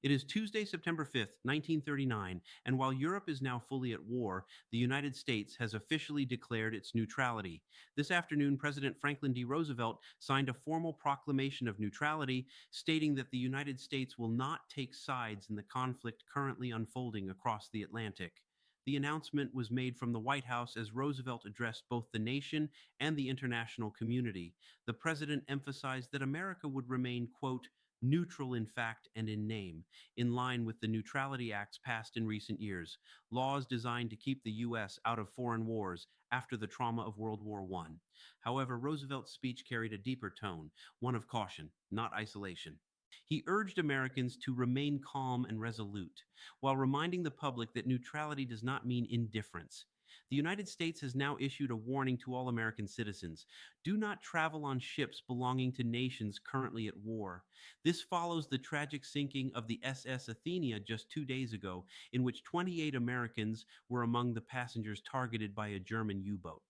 It is Tuesday, September 5th, 1939, and while Europe is now fully at war, the United States has officially declared its neutrality. This afternoon, President Franklin D. Roosevelt signed a formal proclamation of neutrality, stating that the United States will not take sides in the conflict currently unfolding across the Atlantic. The announcement was made from the White House as Roosevelt addressed both the nation and the international community. The president emphasized that America would remain, quote, neutral in fact and in name, in line with the neutrality acts passed in recent years, laws designed to keep the U.S. out of foreign wars after the trauma of World War I. However, Roosevelt's speech carried a deeper tone, one of caution, not isolation. He urged Americans to remain calm and resolute, while reminding the public that neutrality does not mean indifference. The United States has now issued a warning to all American citizens. Do not travel on ships belonging to nations currently at war. This follows the tragic sinking of the SS Athenia just 2 days ago, in which 28 Americans were among the passengers targeted by a German U-boat.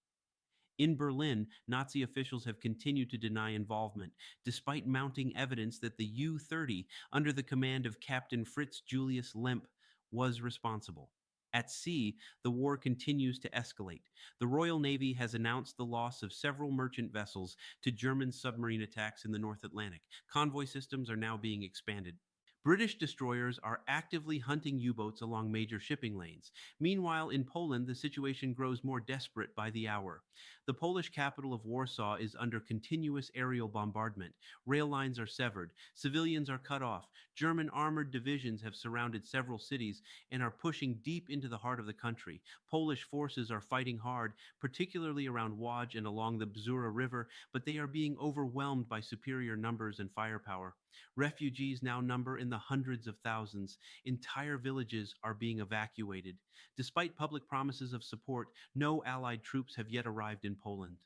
In Berlin, Nazi officials have continued to deny involvement, despite mounting evidence that the U-30, under the command of Captain Fritz Julius Lemp, was responsible. At sea, the war continues to escalate. The Royal Navy has announced the loss of several merchant vessels to German submarine attacks in the North Atlantic. Convoy systems are now being expanded. British destroyers are actively hunting U-boats along major shipping lanes. Meanwhile, in Poland, the situation grows more desperate by the hour. The Polish capital of Warsaw is under continuous aerial bombardment. Rail lines are severed. Civilians are cut off. German armored divisions have surrounded several cities and are pushing deep into the heart of the country. Polish forces are fighting hard, particularly around Łódź and along the Bzura River, but they are being overwhelmed by superior numbers and firepower. Refugees now number in the hundreds of thousands. Entire villages are being evacuated. Despite public promises of support, no Allied troops have yet arrived in Poland.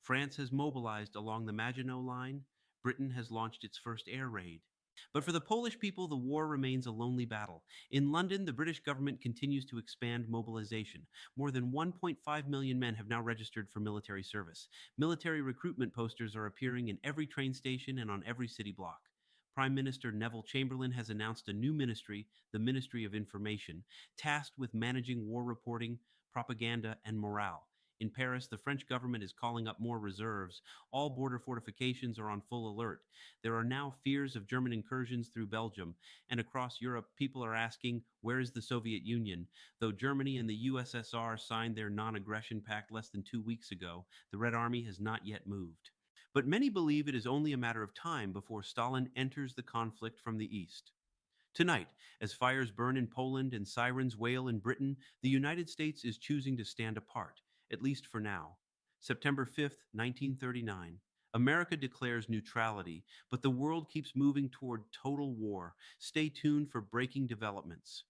France has mobilized along the Maginot Line. Britain has launched its first air raid. But for the Polish people, the war remains a lonely battle. In London, the British government continues to expand mobilization. More than 1.5 million men have now registered for military service. Military recruitment posters are appearing in every train station and on every city block. Prime Minister Neville Chamberlain has announced a new ministry, the Ministry of Information, tasked with managing war reporting, propaganda, and morale. In Paris, the French government is calling up more reserves. All border fortifications are on full alert. There are now fears of German incursions through Belgium, and across Europe, people are asking, where is the Soviet Union? Though Germany and the USSR signed their non-aggression pact less than 2 weeks ago, the Red Army has not yet moved. But many believe it is only a matter of time before Stalin enters the conflict from the east. Tonight, as fires burn in Poland and sirens wail in Britain, the United States is choosing to stand apart, at least for now. September 5th, 1939. America declares neutrality, but the world keeps moving toward total war. Stay tuned for breaking developments.